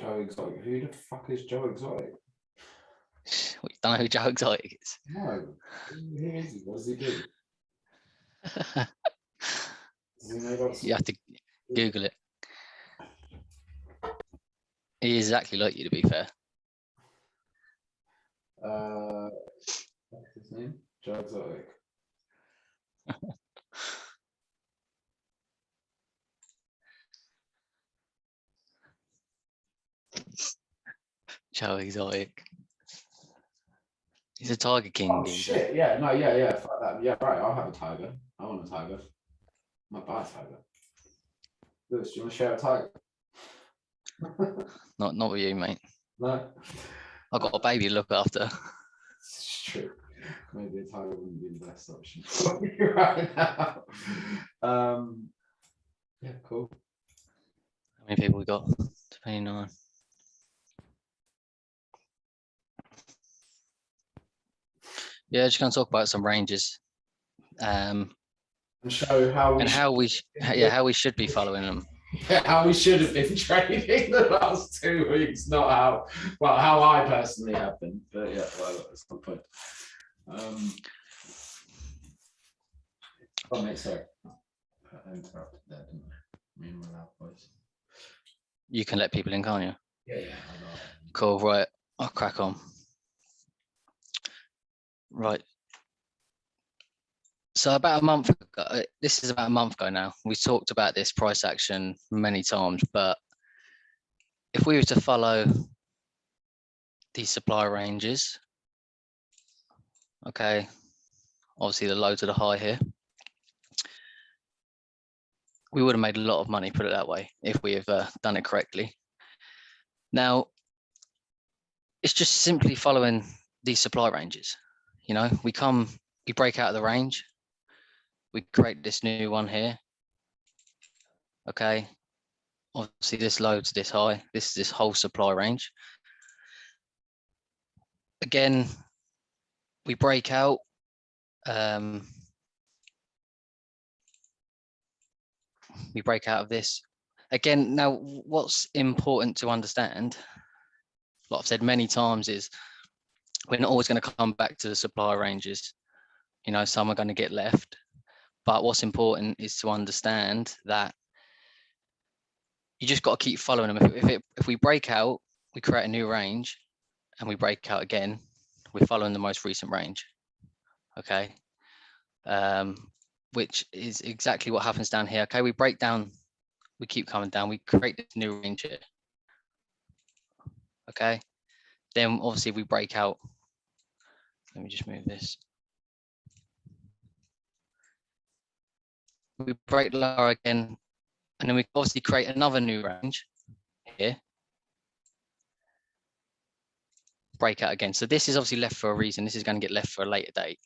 Joe Exotic. Who the fuck is Joe Exotic? We don't know who Joe Exotic is. No. Who is he? What does he do? Does he make up You have to Google it. He is exactly like you, to be fair. What's his name? Joe Exotic. Joe Exotic. He's a Tiger King. Oh shit! Yeah, no, yeah. Fuck that. Yeah, right. I'll have a tiger. I want a tiger. I might buy a tiger. Lewis, do you want to share a tiger? Not with you, mate. No. I've got a baby to look after. It's true. Maybe a tiger wouldn't be the best option for me right now. Yeah, cool. How many people we got? 29. Yeah, just gonna talk about some ranges, and show how we should be following them. Yeah, how we should have been trading the last 2 weeks, not how I personally have been. But yeah, well, that's the point. Oh, mate, sorry. I interrupted there, didn't I? Me and my loud voice. You can let people in, can't you? Yeah. Cool, right. I'll crack on. Right. So about a month ago, this is about a month ago now, we talked about this price action many times, but if we were to follow these supply ranges, okay, obviously the low to the high here, we would have made a lot of money, put it that way, if we have done it correctly. Now, it's just simply following these supply ranges. You know, we break out of the range, we create this new one here. Okay, obviously this low to this high, this is this whole supply range. Again, we break out. We break out of this. Again, now what's important to understand, like I've said many times, is we're not always going to come back to the supply ranges. You know, some are going to get left. But what's important is to understand that you just got to keep following them. If we break out, we create a new range, and we break out again, we're following the most recent range. Okay, which is exactly what happens down here. Okay, we break down, we keep coming down, we create this new range here. Okay, then obviously we break out. Let me just move this. We break lower again, and then we obviously create another new range here. Break out again. So this is obviously left for a reason. This is going to get left for a later date.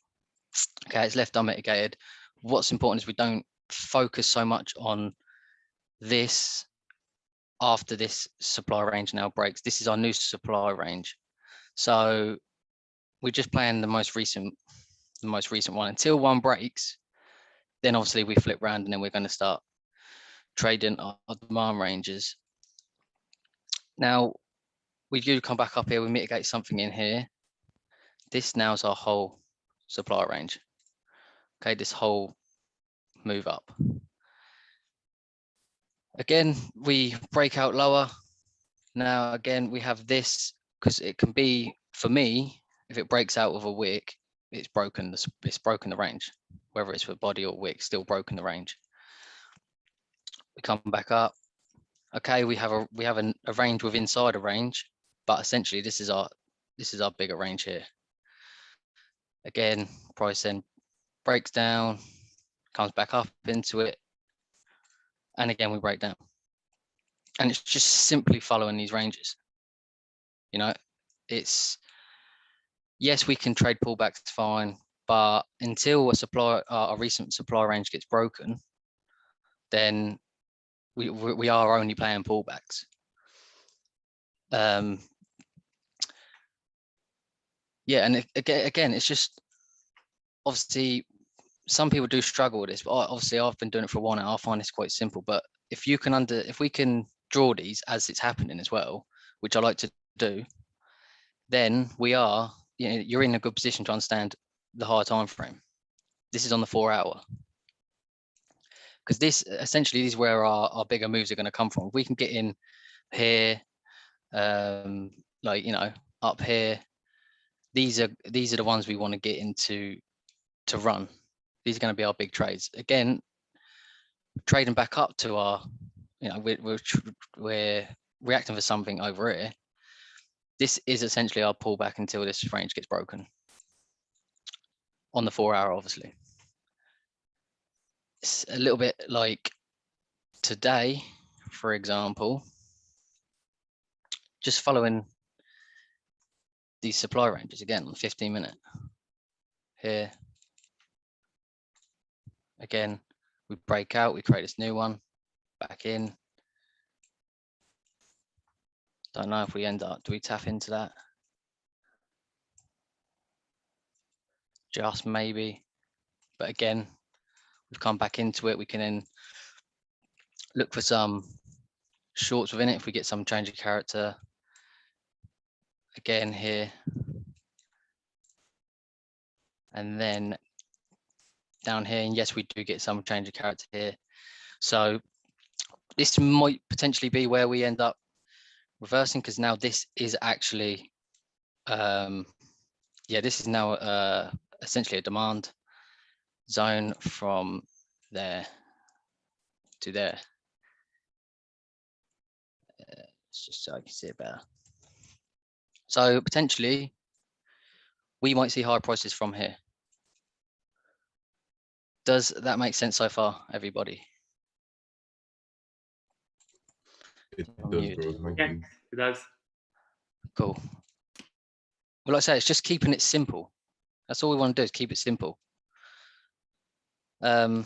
Okay, it's left unmitigated. What's important is we don't focus so much on this after this supply range now breaks. This is our new supply range. So we're just playing the most recent one until one breaks. Then obviously we flip around and then we're going to start trading our demand ranges. Now we do come back up here, we mitigate something in here. This now is our whole supply range. Okay, this whole move up. Again, we break out lower. Now, again, we have this, because it can be, for me, if it breaks out with a wick, it's broken the range. Whether it's for body or wick, still broken the range. We come back up. Okay, we have a range with inside a range, but essentially this is our bigger range here. Again, price then breaks down, comes back up into it, and again we break down. And it's just simply following these ranges. You know, it's, yes, we can trade pullbacks fine, but until a recent supply range gets broken, then we are only playing pullbacks. Yeah, and again, it's just, obviously some people do struggle with this, but obviously I've been doing it for a while now. I find this quite simple. But if we can draw these as it's happening as well, which I like to do, then you're in a good position to understand the higher time frame. This is on the 4 hour. Because this essentially is where our bigger moves are going to come from. If we can get in here, like, you know, up here, these are the ones we want to get into to run. These are going to be our big trades. Again, trading back up to our, you know, we're reacting for something over here. This is essentially our pullback until this range gets broken on the 4 hour, obviously. It's a little bit like today, for example, just following these supply ranges again on 15-minute here. Again, we break out, we create this new one, back in. Don't know if we end up, do we tap into that? Just maybe, but again, we've come back into it. We can then look for some shorts within it if we get some change of character. Again here. And then down here, and yes, we do get some change of character here. So this might potentially be where we end up reversing, because now this is actually, this is now essentially a demand zone from there to there. It's just so I can see it better. So potentially we might see higher prices from here. Does that make sense so far, everybody? It does, bro. Thank Yeah, you. it does. Cool. Well, like I say, it's just keeping it simple. That's all we want to do, is keep it simple. The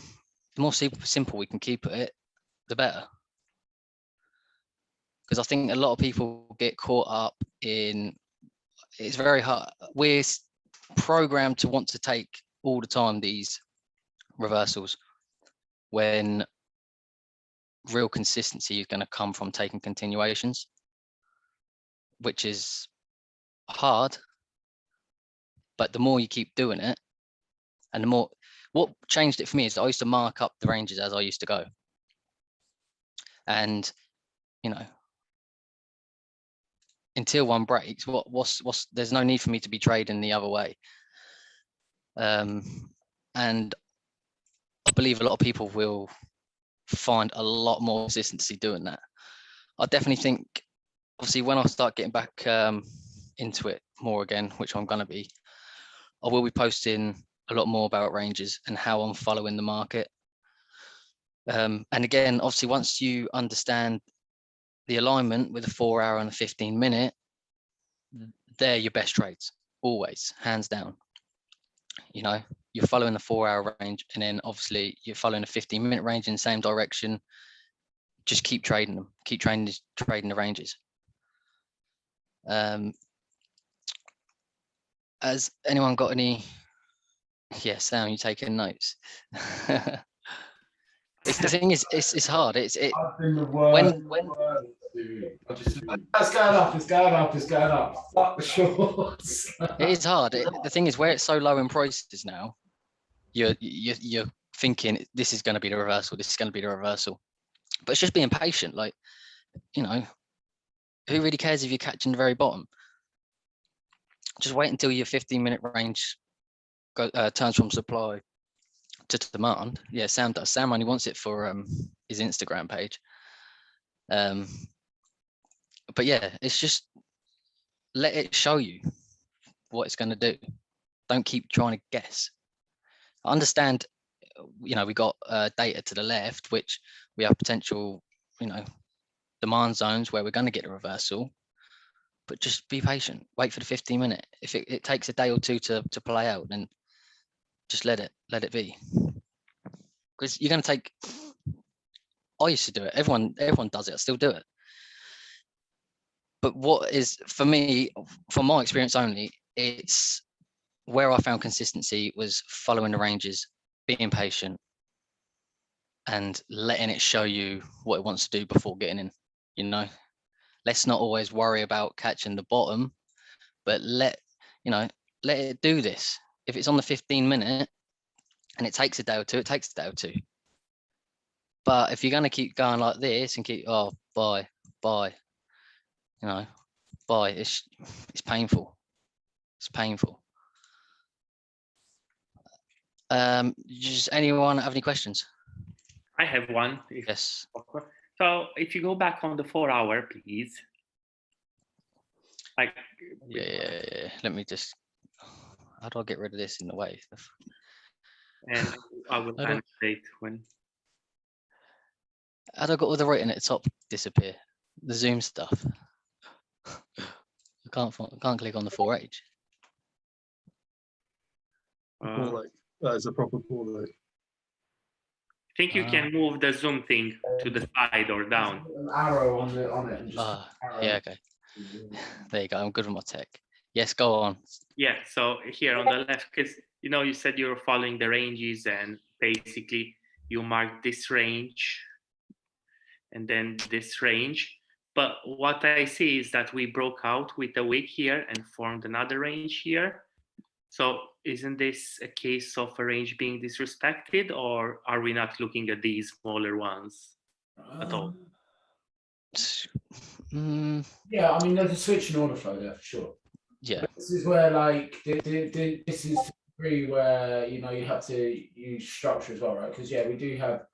more simple we can keep it, the better. Because I think a lot of people get caught up in, it's very hard. We're programmed to want to take all the time these reversals, when real consistency is going to come from taking continuations, which is hard. But the more you keep doing it, and the more, what changed it for me is I used to mark up the ranges as I used to go. And, you know, until one breaks, there's no need for me to be trading the other way. And I believe a lot of people will find a lot more consistency doing that. I definitely think, obviously, when I start getting back into it more again, which I'm going to be, I will be posting a lot more about ranges and how I'm following the market. And again, obviously, once you understand the alignment with a 4 hour and a 15-minute, they're your best trades, always, hands down. You know, you're following the 4 hour range, and then obviously you're following a 15-minute range in the same direction. Just keep trading them, keep trading the ranges. Has anyone got any? Yeah, Sam, you taking notes? It's the thing is, it's hard. It's when it's going up, it's going up, it's going up. Fuck the shorts. it is hard. The thing is, where it's so low in prices now, you're thinking this is going to be the reversal. This is going to be the reversal. But it's just being patient. Like, you know, who really cares if you're catching the very bottom? Just wait until your 15-minute range turns from supply to demand. Yeah, Sam does. Sam only wants it for his Instagram page. But yeah, it's just let it show you what it's going to do. Don't keep trying to guess. I understand, you know, we got data to the left, which we have potential, you know, demand zones where we're going to get a reversal. But just be patient. Wait for the 15-minute. If it takes a day or two to play out, then just let it be. Because you're going to take. I used to do it. Everyone does it. I still do it. But what is, for me, from my experience only, it's where I found consistency was following the ranges, being patient, and letting it show you what it wants to do before getting in. You know, let's not always worry about catching the bottom, but let it do this. If it's on the 15-minute and it takes a day or two, it takes a day or two. But if you're going to keep going like this and keep, buy, buy, it's painful. It's painful. Does anyone have any questions? I have one. Yes. So if you go back on the 4 hour, please. Like, Yeah. Let me just, how do I get rid of this in the way? and I will I don't- annotate when. How do I got all the writing at the top disappear? The Zoom stuff. I can't click on the 4H. That is a proper ball leg. I think you can move the Zoom thing to the side or down. An arrow on it. And just arrow. Yeah, okay. There you go. I'm good with my tech. Yes, go on. Yeah, so here on the left, because you said you were following the ranges and basically you marked this range and then this range. But what I see is that we broke out with a wick here and formed another range here. So isn't this a case of a range being disrespected, or are we not looking at these smaller ones at all? Yeah, I mean, there's a switch in order flow there for sure. Yeah. But this is where, like, this is degree where you have to use structure as well, right? Because we do have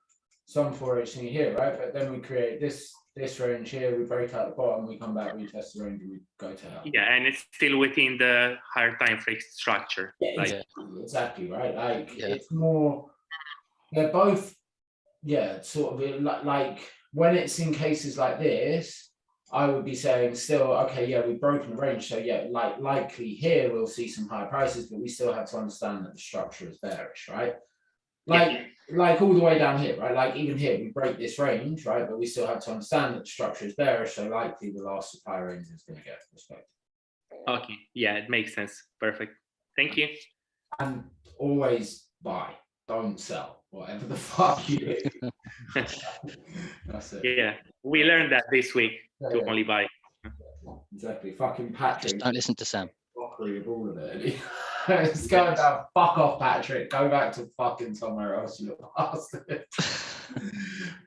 some 4H thing here, right? But then we create this range here, we break out the bottom, we come back, we test the range, and we go to hell. Yeah, and it's still within the higher time frame structure. Yeah, exactly, right? Like, Yeah. it's more, they're both, sort of like when it's in cases like this, I would be saying still, okay, we've broken the range. So likely here we'll see some higher prices, but we still have to understand that the structure is bearish, right? Like all the way down here, right? Like even here, we break this range, right? But we still have to understand that the structure is bearish. So likely the last supply range is going to get respected. Okay, yeah, it makes sense. Perfect. Thank you. And always buy, don't sell, whatever the fuck you do. That's it. Yeah, we learned that this week to only buy. Exactly. Fucking Patrick. Just don't listen to Sam. Mockery of all of it. It's going down. Fuck off, Patrick. Go back to fucking somewhere else, you little bastard.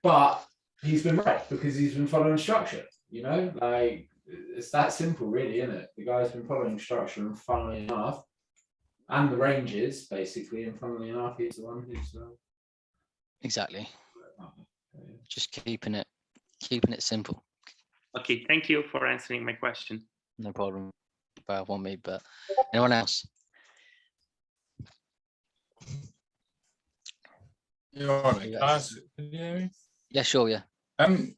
But he's been right because he's been following structure. Like it's that simple, really, isn't it? The guy's been following structure, and funnily enough, and the ranges basically, and funnily enough, he's the one who's Exactly. Just keeping it simple. Okay, thank you for answering my question. No problem. But want me, but anyone else? Yeah, all right. Yes. Can you hear me? Yeah, sure. Yeah.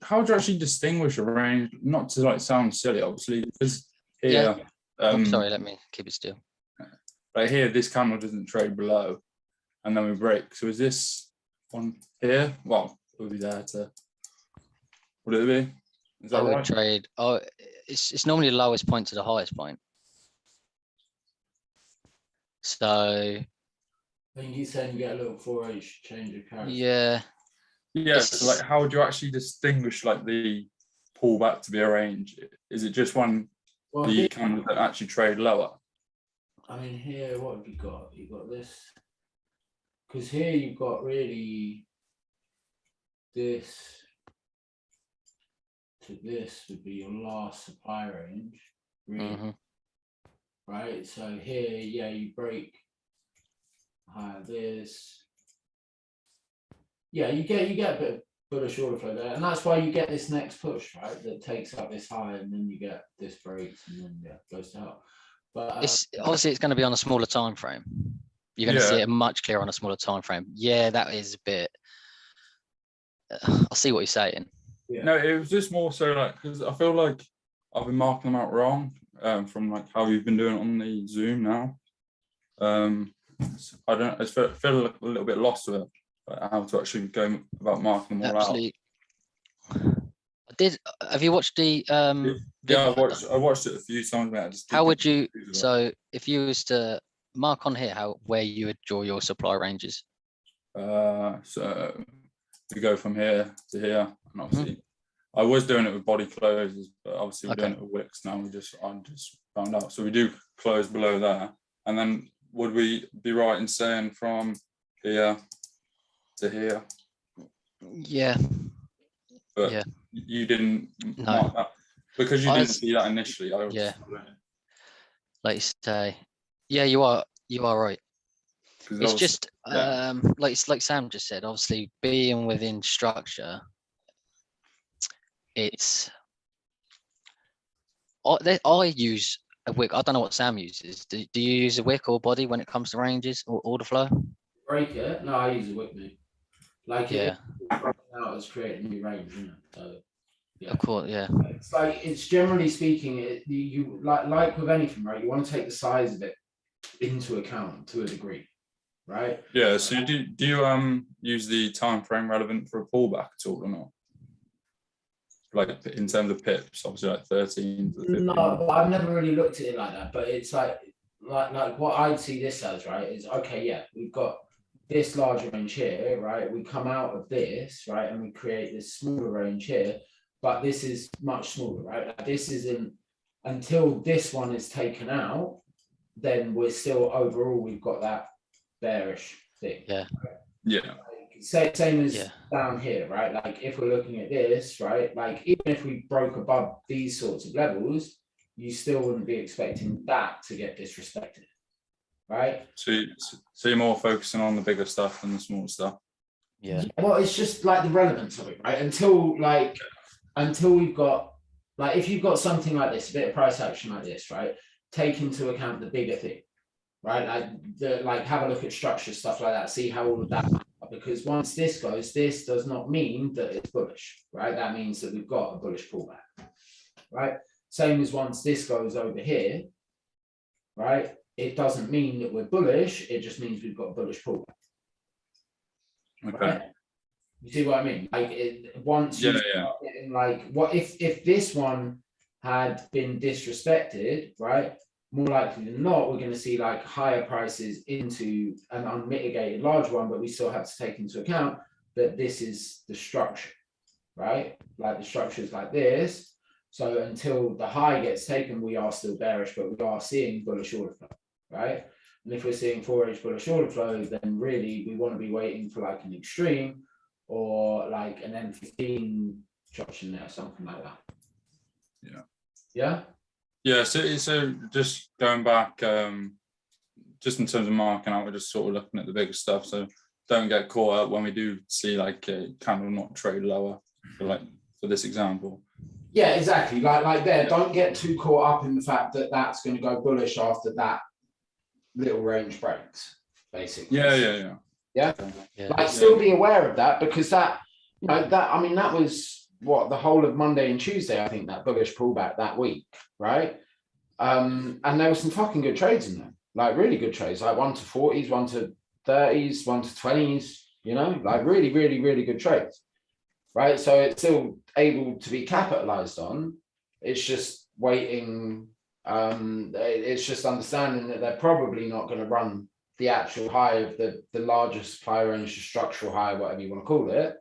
How do you actually distinguish a range? Not to sound silly, obviously, because here, Sorry, let me keep it still. like here, this candle doesn't trade below, and then we break. So is this one here? Well, it would be there to. Would it be? Is that I would right? trade. Oh, it's normally the lowest point to the highest point. So I think he's saying you get a little 4H change of character. yeah, Yeah. So like, how would you actually distinguish like the pullback to be a range? Is it just one Well, the candles that actually trade lower? I mean, here, what have you got? You've got this. Because here you've got really this to this would be your last supply range, really, right? So here, you break this. Yeah, you get a bit of bullish order flow there, and that's why you get this next push, right? That takes up this high, and then you get this breaks, and then goes to hell. But it's obviously it's going to be on a smaller time frame. You're going to see it much clearer on a smaller time frame. Yeah, that is a bit. I see what you're saying. Yeah. No, it was just more so like because I feel like I've been marking them out wrong from like how you've been doing it on the Zoom now. I don't. I feel like a little bit lost with it, like how to actually go about marking them all Absolutely. I did. Have you watched the? Yeah, I watched it a few times, mate. I just How didn't would get you? confused with it. So if you was to mark on here, where you would draw your supply ranges? So we go from here to here, and obviously I was doing it with body closes, but obviously we're Okay. doing it with wicks now. I just found out. So we do close below there, and then would we be right in saying from here to here? Yeah, But Yeah. you didn't No. mark that because you I didn't was- see that initially. I was Yeah. just doing it, like you say, yeah, you are right. 'cause It's obviously- just yeah. like Sam just said, obviously being within structure, it's I use a wick. I don't know what Sam uses. Do you use a wick or body when it comes to ranges or order flow? Break it. No, I use a whip move. Like Yeah, out has created a new range, isn't it? So yeah. of course, yeah. It's like, it's generally speaking, you like with anything, right? You want to take the size of it into account to a degree, right? Yeah. So do you use the time frame relevant for a pullback at all or not? Like in terms of pips, obviously like 13 to 15. No, but I've never really looked at it like that. But it's like what I'd see this as, right, is okay, yeah, we've got this larger range here, right? We come out of this, right, and we create this smaller range here, but this is much smaller, right? Like, this isn't, until this one is taken out, then we're still overall, we've got that bearish thing. Yeah. Yeah. Same as Yeah. down here, right? Like if we're looking at this, right? Like even if we broke above these sorts of levels, you still wouldn't be expecting that to get disrespected, right? So you're more focusing on the bigger stuff than the small stuff. Yeah. Well, it's just like the relevance of it, right? Until we've got, like, if you've got something like this, a bit of price action like this, right? Take into account the bigger thing, right? Like have a look at structure, stuff like that, see how all of that, because once this goes, this does not mean that it's bullish, right? That means that we've got a bullish pullback, right? Same as once this goes over here, right? It doesn't mean that we're bullish, it just means we've got a bullish pullback. Okay. Right? You see what I mean? Like once you start getting like, what if this one had been disrespected, right? More likely than not, we're going to see like higher prices into an unmitigated large one, but we still have to take into account that this is the structure, right? Like the structure is like this. So until the high gets taken, we are still bearish, but we are seeing bullish order flow, right? And if we're seeing 4H bullish order flow, then really we want to be waiting for like an extreme or like an M15 structure there, something like that. Yeah. Yeah. Yeah. So just going back, just in terms of marking out, we're just sort of looking at the bigger stuff. So don't get caught up when we do see like a candle not trade lower, for this example. Yeah, exactly. Like there, don't get too caught up in the fact that that's going to go bullish after that little range breaks, basically. Yeah. Yeah. Yeah. Like still be aware of that, because that, you know, that was what, the whole of Monday and Tuesday, I think, that bullish pullback that week, right? And there were some fucking good trades in there, like really good trades, like 1 to 40s, 1 to 30s, 1 to 20s, you know, like really, really, really good trades, right? So it's still able to be capitalized on. It's just waiting. It's just understanding that they're probably not going to run the actual high of the largest supply range, the structural high, whatever you want to call it,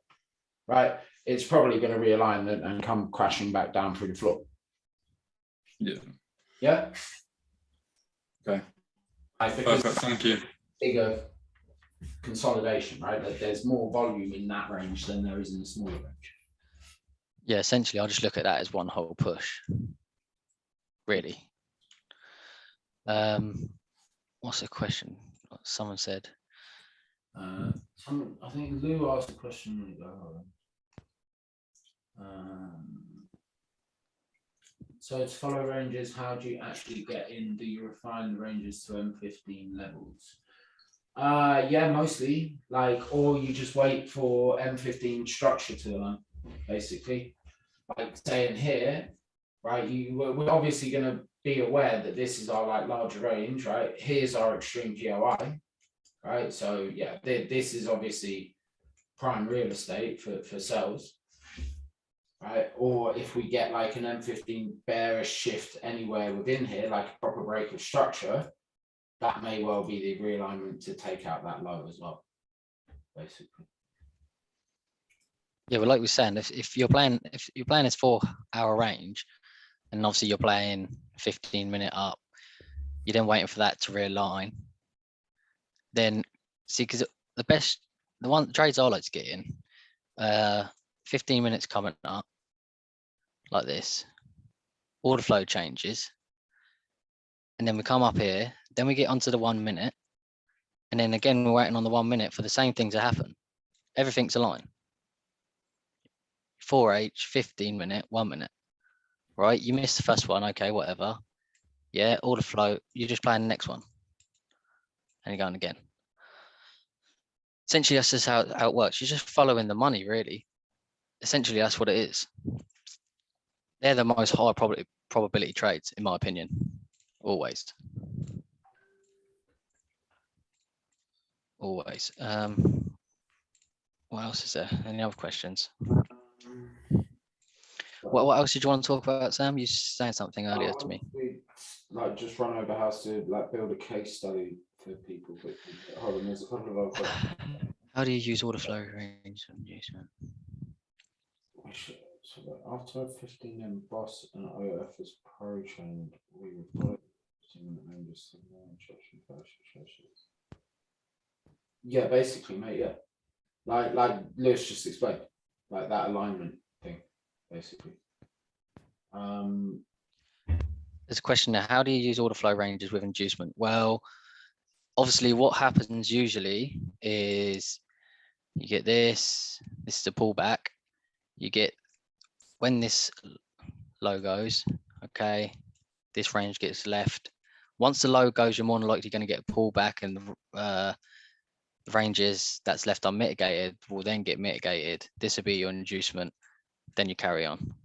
right? It's probably going to realign and come crashing back down through the floor. Yeah. Yeah. Okay. Because Perfect. Thank you. bigger consolidation, right? That there's more volume in that range than there is in the smaller range. Yeah, essentially, I'll just look at that as one whole push. Really. What's the question? Someone said. I think Lou asked a question. So to follow ranges, how do you actually get in? Do you refine the ranges to M15 levels? Yeah, mostly, like, or you just wait for M15 structure to align, basically. Like saying here, right? We're obviously going to be aware that this is our like larger range, right? Here's our extreme POI, right? So yeah, this is obviously prime real estate for sales, right? Or if we get like an M15 bearish shift anywhere within here, like a proper break of structure, that may well be the realignment to take out that low as well, basically. Yeah, well, like we were saying, if you're playing this 4-hour range, and obviously you're playing 15-minute up, you're then waiting for that to realign. Then see, because the one trades I like to get in, 15 minutes coming up like this, order flow changes, and then we come up here, then we get onto the 1 minute, and then again we're waiting on the 1 minute for the same thing to happen. Everything's aligned. 4H, 15-minute, 1 minute, right? You missed the first one, okay, whatever. Yeah, order flow, you're just playing the next one, and you're going again. Essentially, that's just how it works. You're just following the money, really. Essentially, that's what it is. They're the most high probability trades, in my opinion, always. Always. What else is there? Any other questions? What else did you want to talk about, Sam? You were saying something earlier to me. Like just run over how to like build a case study for people. But hold on, there's a couple of other questions. How do you use order flow range and inducement? So after a 15M boss and OF is pro trained, we report yeah, basically, mate. Yeah, like Lewis just explained, like that alignment thing, basically. There's a question there. How do you use order flow ranges with inducement? Well, obviously, what happens usually is you get this. This is a pullback. You get when this low goes, okay, this range gets left. Once the low goes, you're more than likely going to get a pullback, and the ranges that's left unmitigated will then get mitigated. This will be your inducement. Then you carry on.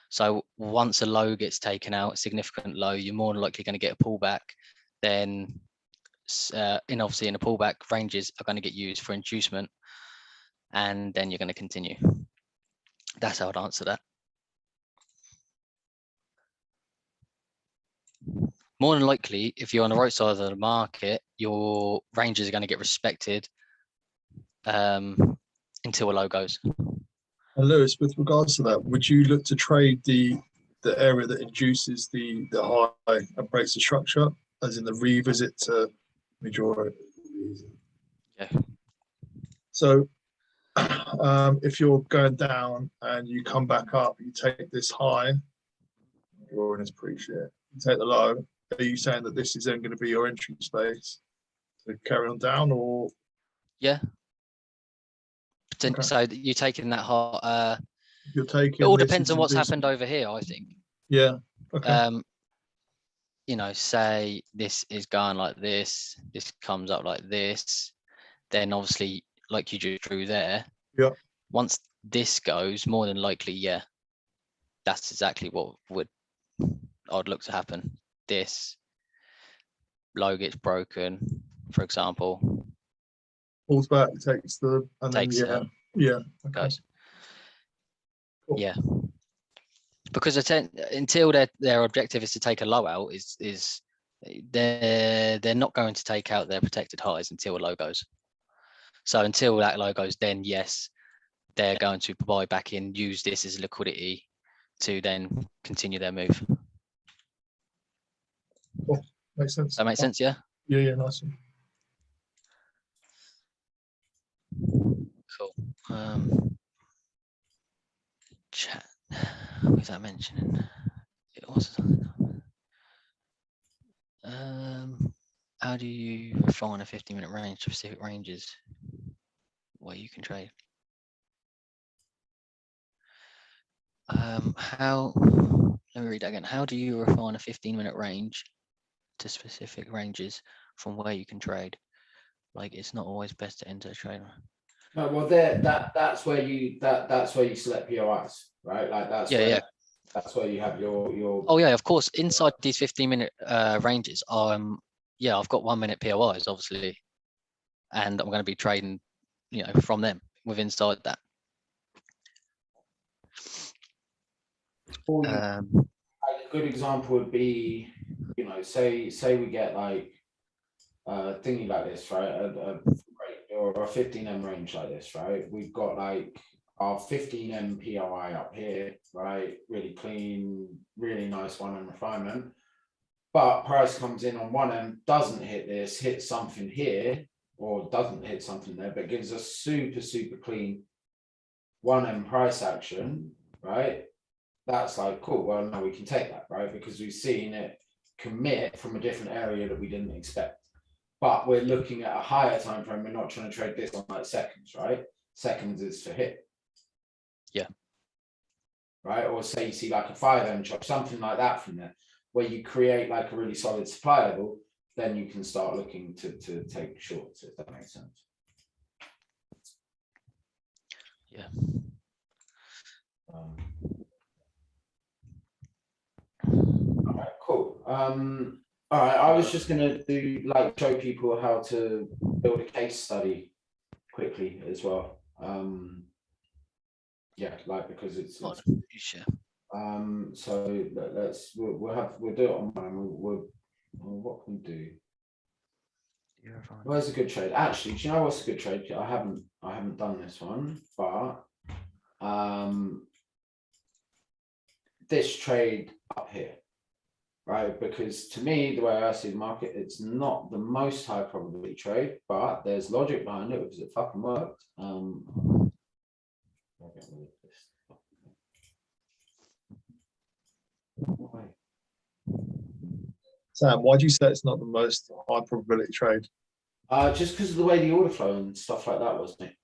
So once a low gets taken out, a significant low, you're more than likely going to get a pullback. Then, obviously in a pullback, ranges are going to get used for inducement, and then you're going to continue. That's how I'd answer that. More than likely, if you're on the right side of the market, your ranges are going to get respected until a low goes. And Lewis, with regards to that, would you look to trade the area that induces the high and breaks the structure, as in the revisit to majority? Yeah. So if you're going down and you come back up, you take this high, drawing is pretty shit. You take the low. Are you saying that this is then going to be your entry space to carry on down, or? Yeah. Okay. So you're taking that hot. You're taking. It all depends on what's happened over here, I think. Yeah. Okay. You know, say this is going like this. This comes up like this. Then obviously, like you just drew there. Yeah. Once this goes, more than likely, yeah, that's exactly what I'd look to happen. This low gets broken, for example. Pulls back, takes the, and Takes then it. yeah. Okay. Goes. Cool. Yeah. Because until their objective is to take a low out, is they're not going to take out their protected highs until a low goes. So until that low goes, then yes, they're going to buy back in, use this as liquidity to then continue their move. Cool. Makes sense. That makes sense, yeah? Yeah, nice one. Cool. Chat. What was that mentioning? It was. How do you refine a 15-minute range to specific ranges where you can trade? Let me read that again. How do you refine a 15-minute range to specific ranges from where you can trade? Like, it's not always best to enter a trade. No, well, that's where you select POIs, right? Like that's that's where you have your. Oh yeah, of course. Inside these 15-minute ranges, yeah, I've got 1 minute POIs, obviously, and I'm going to be trading, from them within inside that. Like a good example would be, say we get like thingy like this, right? Or a 15M range like this, right? We've got like our 15M POI up here, right? Really clean, really nice 1M refinement. But price comes in on 1M, doesn't hit this, hits something here, or doesn't hit something there, but gives us super, super clean 1M price action, right? That's like, cool, well, now we can take that, right? Because we've seen it commit from a different area that we didn't expect. But we're looking at a higher time frame. We're not trying to trade this on like seconds, right? Seconds is for hit. Yeah. Right, or say you see like a 5M chop, something like that from there, where you create like a really solid supply level, then you can start looking to take shorts, if that makes sense. Yeah. All right, cool. All right, I was just gonna do like show people how to build a case study quickly as well. Yeah, like because it's What? Sure. so we'll do it on mine. What can we do? Where's a good trade? Actually, do you know what's a good trade? I haven't done this one, but this trade up here, right? Because to me, the way I see the market, it's not the most high probability trade, but there's logic behind it because it fucking worked. Sam, why do you say it's not the most high probability trade? Just because of the way the order flow and stuff like that was, mate.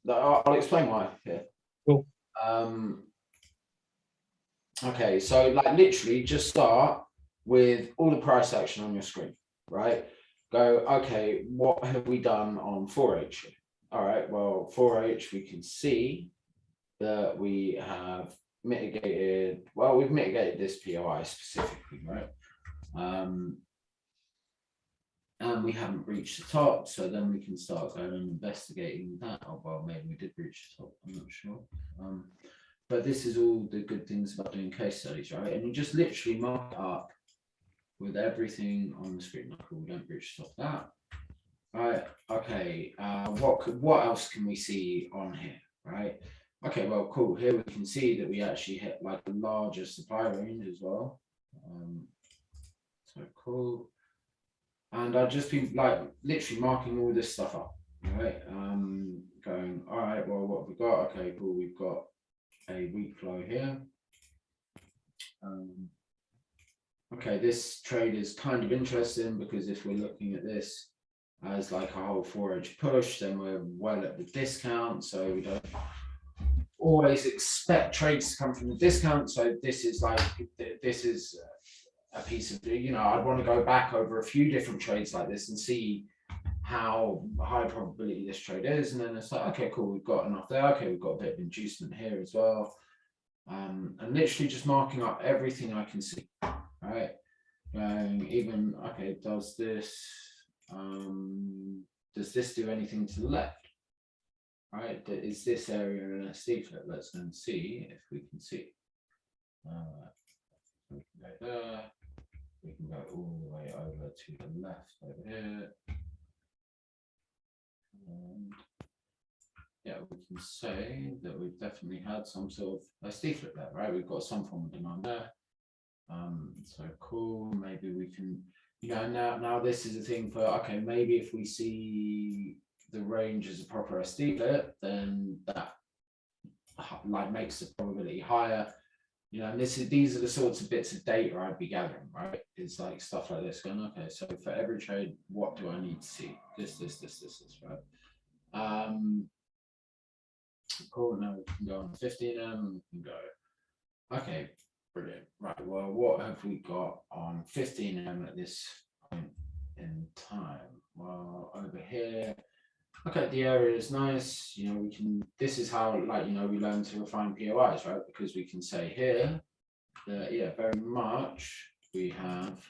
I'll explain why here. Cool. Okay, so like literally just start with all the price action on your screen, right? Go, okay, what have we done on 4H? All right, well, 4H, we can see that we have mitigated, well, we've mitigated this POI specifically, right? And we haven't reached the top, so then we can start going and investigating that. Oh, well, maybe we did reach the top, I'm not sure. But this is all the good things about doing case studies, right? And you just literally mark it up with everything on the screen. Like, we don't reach the top of that. Right, okay, what else can we see on here, right? Okay, well, cool, here we can see that we actually hit like a larger supply range as well. So cool. And I've just been like literally marking all this stuff up, right? Going, all right, well, what have we got? Okay, cool, we've got a weak flow here. Okay, this trade is kind of interesting because if we're looking at this as like a whole 4H push, then we're well at the discount, so we don't always expect trades to come from the discount. So this is like, this is a piece of, you know, I'd want to go back over a few different trades like this and see how high probability this trade is. And then it's like, okay, cool, we've got enough there. Okay, we've got a bit of inducement here as well. And literally just marking up everything I can see, right? Even, okay, does this do anything to the left? Right, is this area in a leaflet? Let's go and see if we can see. We can go there. We can go all the way over to the left over here. And yeah, we can say that we've definitely had some sort of a leaflet there, right? We've got some form of demand there. So cool. Maybe we can, you know, now this is a thing for, okay, maybe if we see the range as a proper SD, then that like makes the probability higher, you know. And these are the sorts of bits of data I'd be gathering, right? It's like stuff like this going, okay, so for every trade, what do I need to see? This, right? Cool. Now we can go on 15M and we can go, okay, brilliant. Right, well, what have we got on 15M at this point in time? Well, over here, okay, the area is nice. You know, we can, this is how, like, you know, we learn to refine POIs, right? Because we can say here that, yeah, very much we have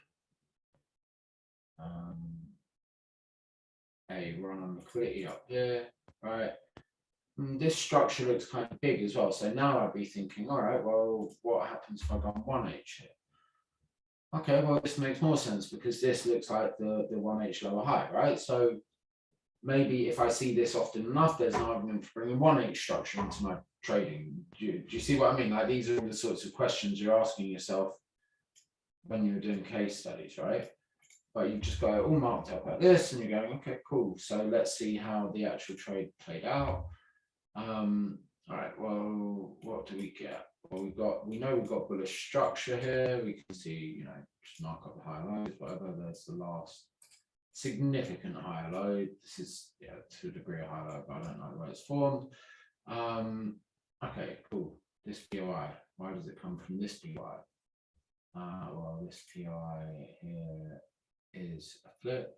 a run on liquidity up here, right? And this structure looks kind of big as well. So now I'd be thinking, all right, well, what happens if I go on 1H here? Okay, well, this makes more sense because this looks like the 1H lower high, right? So maybe if I see this often enough, there's an argument for bringing 1H structure into my trading. Do you see what I mean? Like, these are all the sorts of questions you're asking yourself when you're doing case studies, right? But you just got it all marked up like this, and you're going, okay, cool. So let's see how the actual trade played out. All right, well, what do we get? Well, we know we've got bullish structure here. We can see, you know, just mark up the high lows, whatever. There's the last significant higher low. This is, yeah, to a degree a high low, but I don't know where it's formed. Okay, cool. This POI, why does it come from this POI? Well, this POI here is a flip.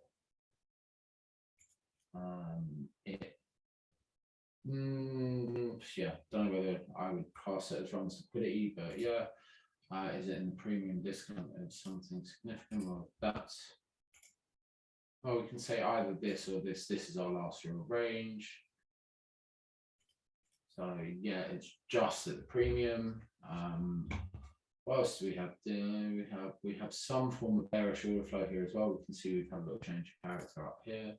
Yeah, don't know whether I would class it as runs liquidity, but yeah. Is it in the premium discount? It's something significant. Well, that's, well, we can say either this or this. This is our last real range. So yeah, it's just at the premium. What else do we have there? We have some form of bearish order flow here as well. We can see we've had a little change of character up here.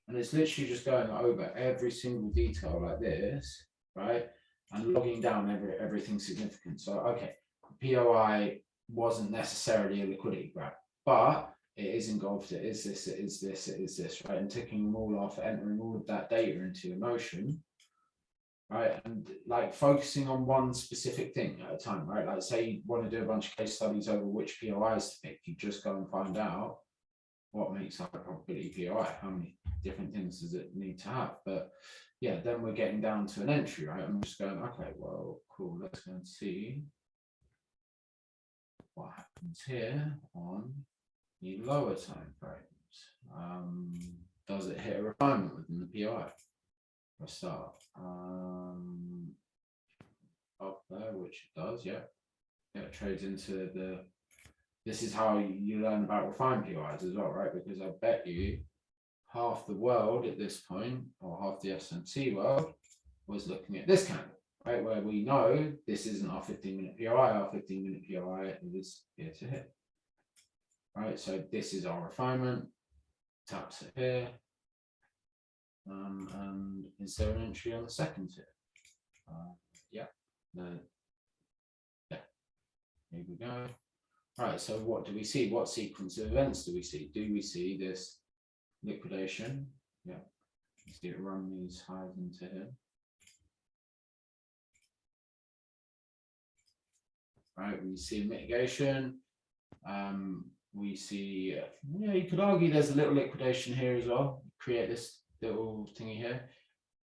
And it's literally just going over every single detail like this, right? And logging down everything significant. So, okay, POI wasn't necessarily a liquidity grab, but it is engulfed, it is this, it is this, it is this, right? And ticking them all off, entering all of that data into your motion, right? And like focusing on one specific thing at a time, right? Like say you want to do a bunch of case studies over which POIs to pick, you just go and find out what makes up a probability POI, how many different things does it need to have. But yeah, then we're getting down to an entry, right? I'm just going, okay, well, cool, let's go and see what happens here on the lower time frames. Does it hit a refinement within the POI for a start? Up there, which it does, yeah. Yeah, it trades into the, this is how you learn about refined POIs as well, right? Because I bet you half the world at this point, or half the SMC world, was looking at this candle, right? Where we know this isn't our 15-minute POI, our 15-minute POI is here to hit, right? So this is our refinement, taps it here, and is there an entry on the second tip? Yeah, yeah, here we go. Right, so what do we see? What sequence of events do we see? Do we see this liquidation? Yeah, you see it run these highs into here. Right, we see mitigation. We see, yeah, you could argue there's a little liquidation here as well. Create this little thingy here.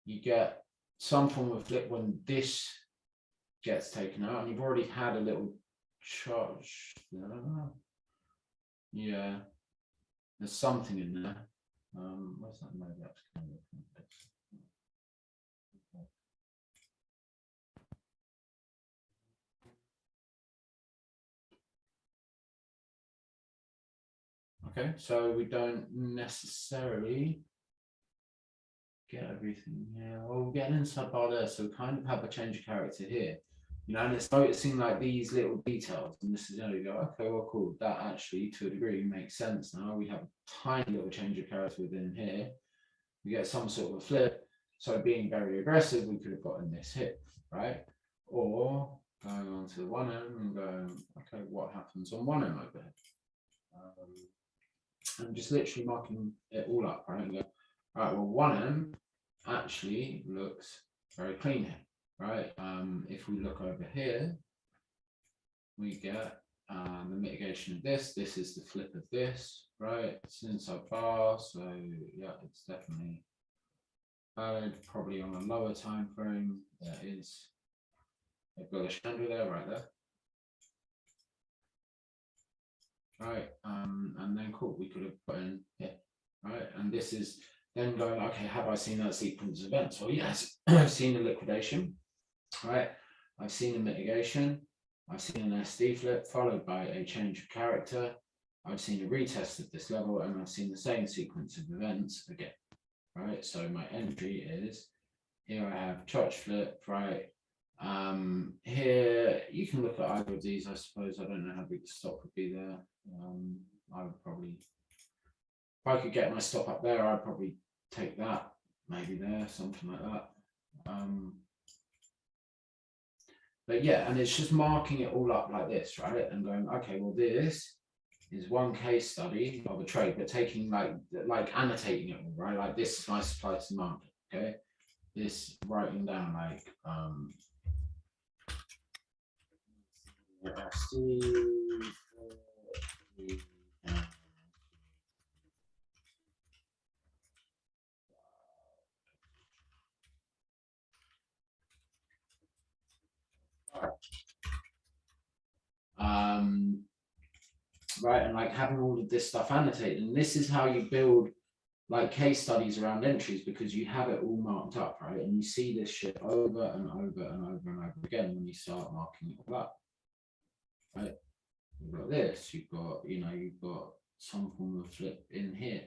You get some form of flip when this gets taken out, and you've already had a little charge. Yeah, there's something in there. Where's that mode? Okay, so we don't necessarily get everything here. Oh, we're getting inside bar there, so we kind of have a change of character here. You know, and it's noticing like these little details, and this is, you know, you go, okay, well, cool. That actually, to a degree, makes sense now. We have a tiny little change of character within here. We get some sort of a flip. So being very aggressive, we could have gotten this hit, right? Or going on to the 1M and going, okay, what happens on 1M over here? And just literally marking it all up, right? And go, all right, well, 1M actually looks very clean here. Right, if we look over here, we get the mitigation of this. This is the flip of this, right? It's inside bar, so yeah, it's definitely valid. Probably on a lower time frame, there is a bullish candle there, right there. Right, and then cool, we could have put in here, right? And this is then going, okay, have I seen that sequence of events? Well, yes, I've seen a liquidation. Right, I've seen a mitigation, I've seen an SD flip followed by a change of character, I've seen a retest of this level, and I've seen the same sequence of events again. Right, so my entry is here. I have church flip, right? Here you can look at either of these, I suppose. I don't know how big the stop would be there. I would probably I could get my stop up there, I'd probably take that, maybe there, something like that. But yeah, and it's just marking it all up like this, right? And going, okay, well, this is one case study of a trade, but taking like annotating it all, right? Like this is my supply to demand, okay? This writing down like right, and like having all of this stuff annotated, and this is how you build like case studies around entries, because you have it all marked up, right? And you see this shit over and over and over and over again when you start marking it all up, right? You've got this, you've got, you've got some form of flip in here.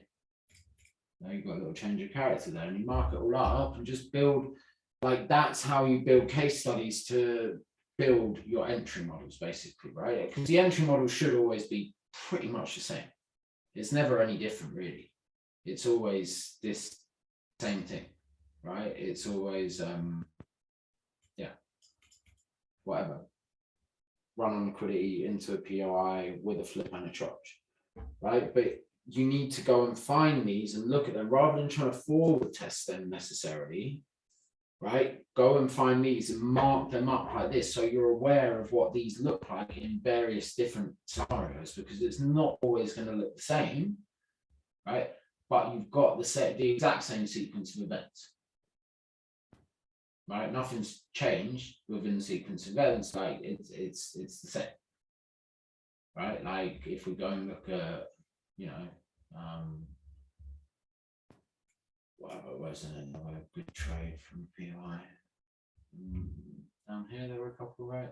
Now you've got a little change of character there, and you mark it all up and just build, like that's how you build case studies to build your entry models, basically, right? Because the entry model should always be pretty much the same. It's never any different, really. It's always this same thing, right? It's always, yeah, whatever. Run on liquidity into a POI with a flip and a charge, right? But you need to go and find these and look at them rather than trying to forward test them necessarily, right? Go and find these and mark them up like this, so you're aware of what these look like in various different scenarios, because it's not always going to look the same, right? But you've got the exact same sequence of events, right? Nothing's changed within the sequence of events. Like it's the same, right? Like if we go and look at, whatever, wasn't another good trade from POI. Down here there were a couple, right?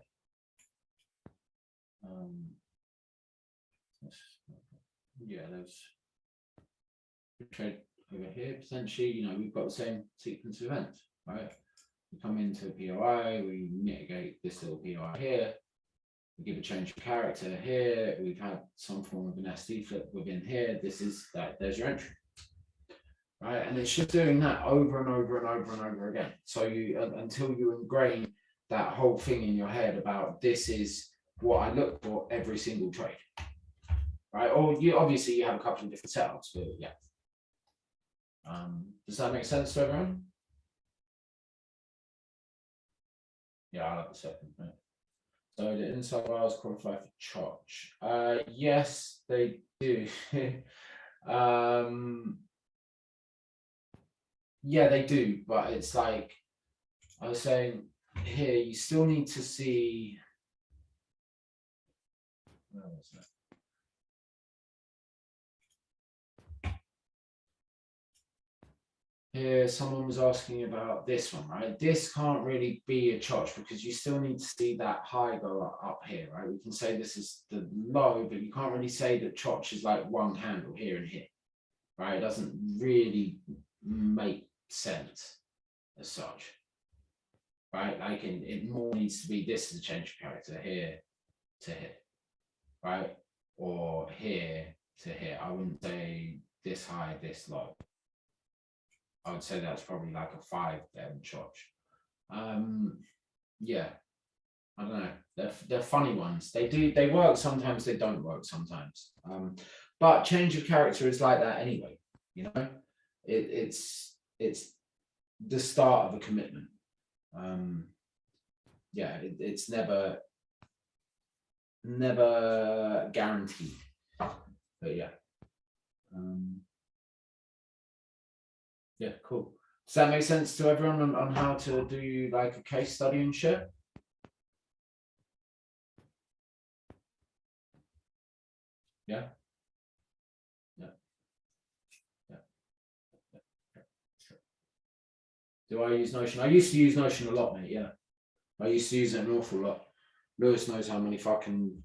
Yeah, there's good trade over here potentially. We've got the same sequence of events, right? We come into a POI, we mitigate this little POI here, we give a change of character here, we've had some form of an SD flip within here. This is that, there's your entry, right? And it's just doing that over and over and over and over again. So you until you ingrain that whole thing in your head about this is what I look for every single trade, right? Or you obviously you have a couple of different setups, but yeah. Does that make sense to everyone? Yeah, I like the second. Right? So the inside bars qualify for charge. Yes, they do. Yeah, they do, but it's like I was saying here, you still need to see. Where was that? Here, someone was asking about this one, right? This can't really be a charge because you still need to see that high go up here, right? We can say this is the low, but you can't really say that charge is like one candle here and here, right? It doesn't really make sense as such, right? Like it more needs to be this is a change of character here to here, right? Or here to here. I wouldn't say this high, this low. I would say that's probably like a 5 then charge. Yeah, I don't know. They're funny ones. They work sometimes, they don't work sometimes. But change of character is like that anyway. It's the start of a commitment. Yeah, it's never guaranteed. But yeah. Yeah, cool. Does that make sense to everyone on how to do like a case study and shit? Yeah. Yeah. Yeah. Do I use Notion? I used to use Notion a lot, mate. Yeah. I used to use it an awful lot. Lewis knows how many fucking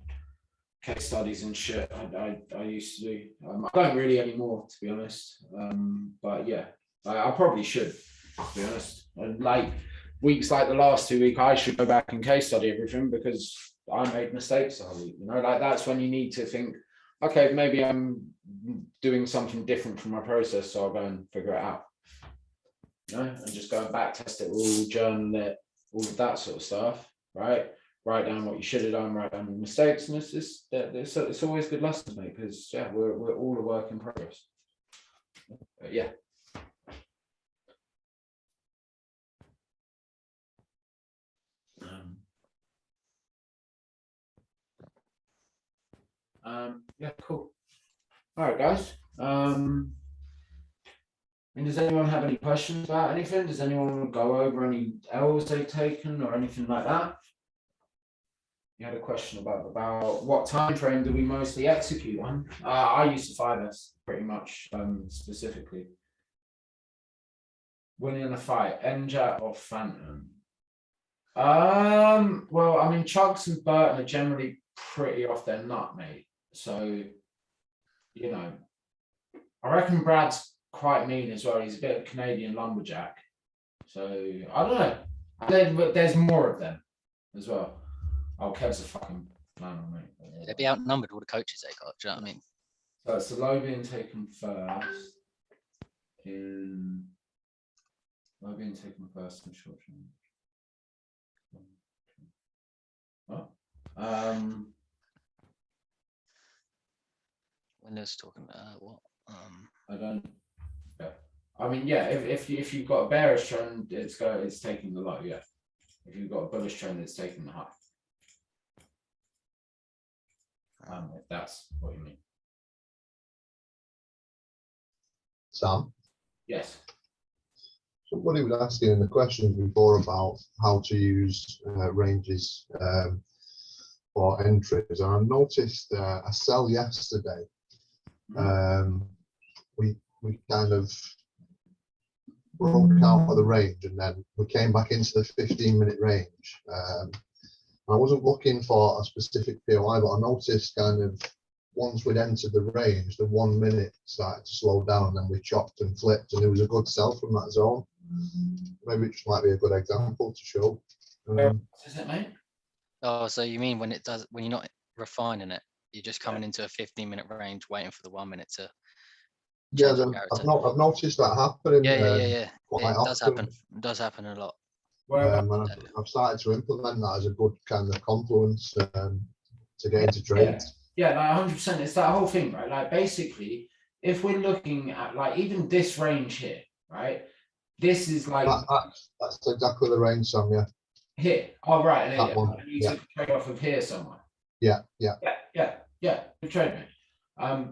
case studies and shit I used to do. I don't really anymore, to be honest. But yeah. I probably should, to be honest. Like weeks like the last 2 weeks, I should go back and case study everything because I made mistakes all week. Like that's when you need to think, okay, maybe I'm doing something different from my process, so I'll go and figure it out. And just go back, test it all, journal it, all of that sort of stuff, right? Write down what you should have done, write down the mistakes, and it's always good lessons, mate, because yeah, we're all a work in progress. But yeah. Yeah, cool. All right, guys. And does anyone have any questions about anything? Does anyone want to go over any L's they've taken or anything like that? You had a question about what time frame do we mostly execute on? I use the 5S pretty much, specifically. Winning a fight, NJAT or Phantom? Well, I mean, Chugs and Burton are generally pretty off their nut, mate. So, you know, I reckon Brad's quite mean as well. He's a bit of a Canadian lumberjack. So I don't know. There's more of them as well. Oh, Kev's a fucking flannel, mate. They'd be outnumbered all the coaches they got. Do you know what I mean? So it's the low being taken first. In low being taken first in short term. What? Windows talking about what? I don't. Yeah. I mean, yeah. If you've got a bearish trend, it's taking the low. Yeah. If you've got a bullish trend, it's taking the high. If that's what you mean. Sam, Yes. somebody was asking in the questions before about how to use ranges for entries, and I noticed a sell yesterday. We kind of broke out of the range, and then we came back into the 15-minute range. I wasn't looking for a specific POI, but I noticed kind of once we'd entered the range, the 1 minute started to slow down, and then we chopped and flipped, and there was a good sell from that zone. Maybe it just might be a good example to show. Is it, mate? Oh, so you mean when you're not refining it, you're just coming into a 15-minute range, waiting for the 1 minute to. Yeah, change the character. I've noticed that happening. Yeah. Quite It does often. happen. It does happen a lot. And I've started to implement that as a good kind of confluence to get into trades. Yeah, like 100%. It's that whole thing, right? Like basically, if we're looking at like even this range here, right? This is like That's exactly the range, Sam. Yeah. here. Oh, right. And That one, you took a trade off of here somewhere. Yeah. Good trade, mate.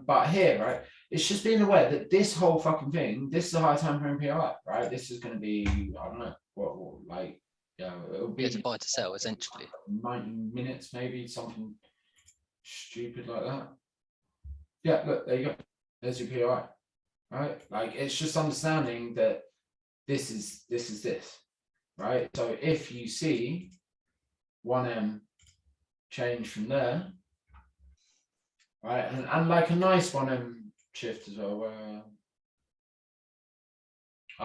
But here, right? It's just being aware that this whole fucking thing, this is a high time frame PI, right? This is going to be, I don't know, what like, yeah, it'll be It's a buy to sell essentially. 90 minutes, maybe something stupid like that. Yeah, look, there you go. There's your PI, right? Like, it's just understanding that this is this, right? So if you see 1M change from there, right, and like a nice 1M shift as well, where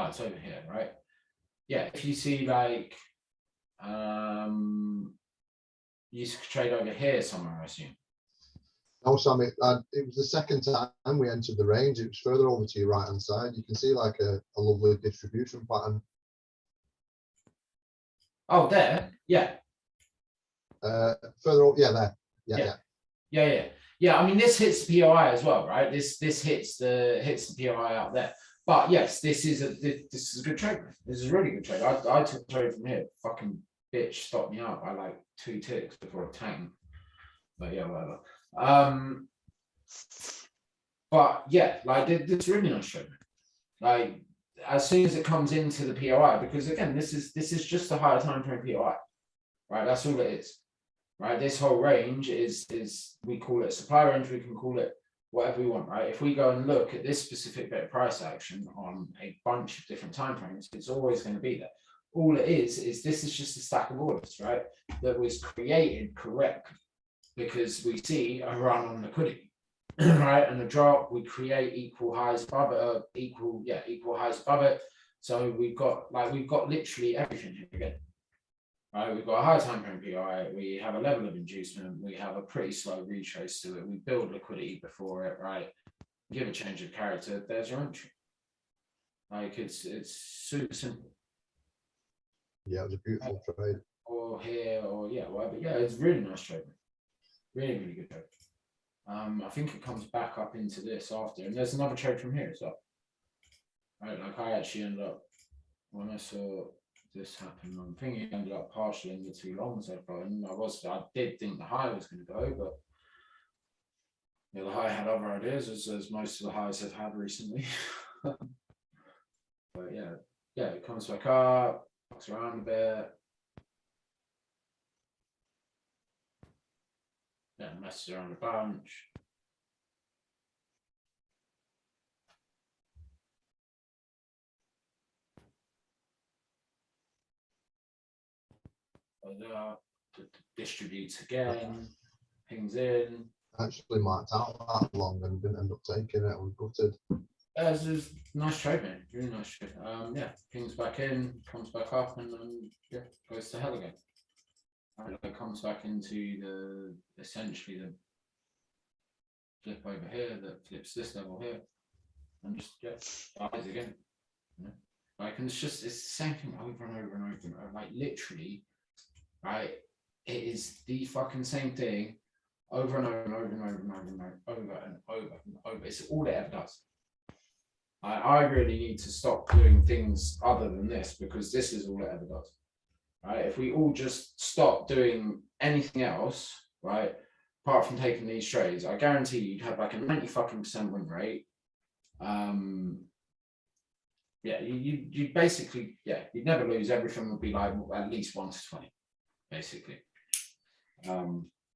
it's over here, right? Yeah, if you see like you could trade over here somewhere, I assume. No, Sam, it was the second time we entered the range. It was further over to your right hand side. You can see like a lovely distribution pattern. Oh, there, yeah. Further over, yeah, there. Yeah. I mean, this hits the POI as well, right? This hits the POI out there. But yes, this is a good trade. This is a really good trade. I took a trade from here. Fucking bitch stopped me out by like 2 ticks before a tank. But yeah, whatever. But yeah, like it's really nice trade. Like as soon as it comes into the POI, because again, this is just a higher time frame POI, right? That's all it is, right? This whole range is we call it supply range. We can call it whatever we want, right? If we go and look at this specific bit of price action on a bunch of different time frames, it's always going to be there. All it is this is just a stack of orders, right? That was created correctly because we see a run on liquidity, right? And a drop, we create equal highs above it, equal highs above it. So we've got literally everything here again. Right, we've got a high time frame PI, we have a level of inducement, we have a pretty slow retrace to it, we build liquidity before it, right? give a change of character, there's your entry. Like it's super simple. Yeah, it was a beautiful trade. Or here, or yeah, whatever. Yeah, it's really nice trade. Really, really good trade. I think it comes back up into this after, and there's another trade from here as well. Right, like I actually ended up when I saw this happen, I'm thinking it ended up partially in the 2 longs I've got, and I did think the high was going to go, but yeah, the high had other ideas, as most of the highs have had recently. But yeah, it comes back up, walks around a bit. Yeah, messes around a bunch. Distributes again, pings in. Actually marked out that long and didn't end up taking it. I was gutted. This is nice trade, man. Really nice trade. Yeah, pings back in, comes back up, and yeah, goes to hell again. And it comes back into the essentially the flip over here that flips this level here, and just dies again. You know? Like, and it's the same thing over and over and over and over. Like literally, right? It is the fucking same thing over and over and over and over and over and over and over and over. It's all it ever does. I really need to stop doing things other than this, because this is all it ever does. Right? If we all just stop doing anything else, right, apart from taking these trades, I guarantee you'd have like a 90% win rate. Yeah, you basically, yeah, you'd never lose. Everything would be like at least 1 to 20, basically.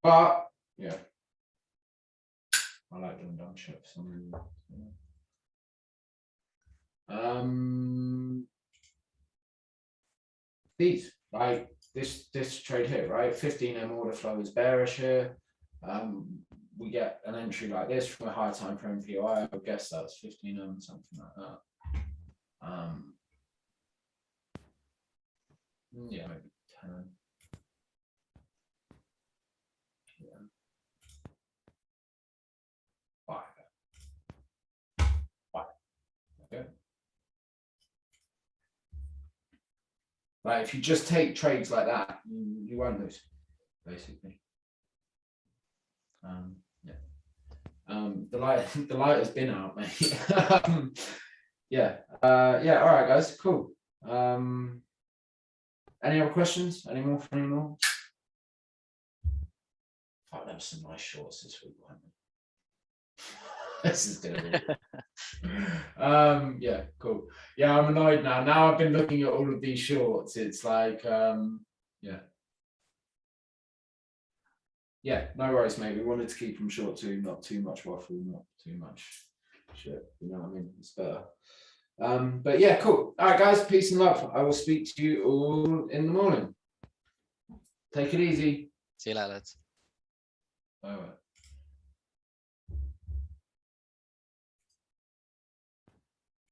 But yeah, I like doing dumb shit for some reason. These, like this trade here, right? 15M order flow is bearish here. We get an entry like this from a higher time frame POI. I would guess that's 15M, something like that. Yeah, maybe 10. Yeah. 5. Okay. Like if you just take trades like that, you won't lose, basically. Yeah. The light has been out, mate. Yeah. Yeah. All right, guys. Cool. Any other questions? Any more? Oh, there were some nice shorts this week, weren't there? This is gonna be. Yeah, cool. Yeah, I'm annoyed now. Now I've been looking at all of these shorts. It's like, yeah. Yeah, no worries, mate. We wanted to keep them short too, not too much waffle, not too much shit. You know what I mean? It's better. But yeah, cool. All right, guys. Peace and love. I will speak to you all in the morning. Take it easy. See you later, lads. Bye.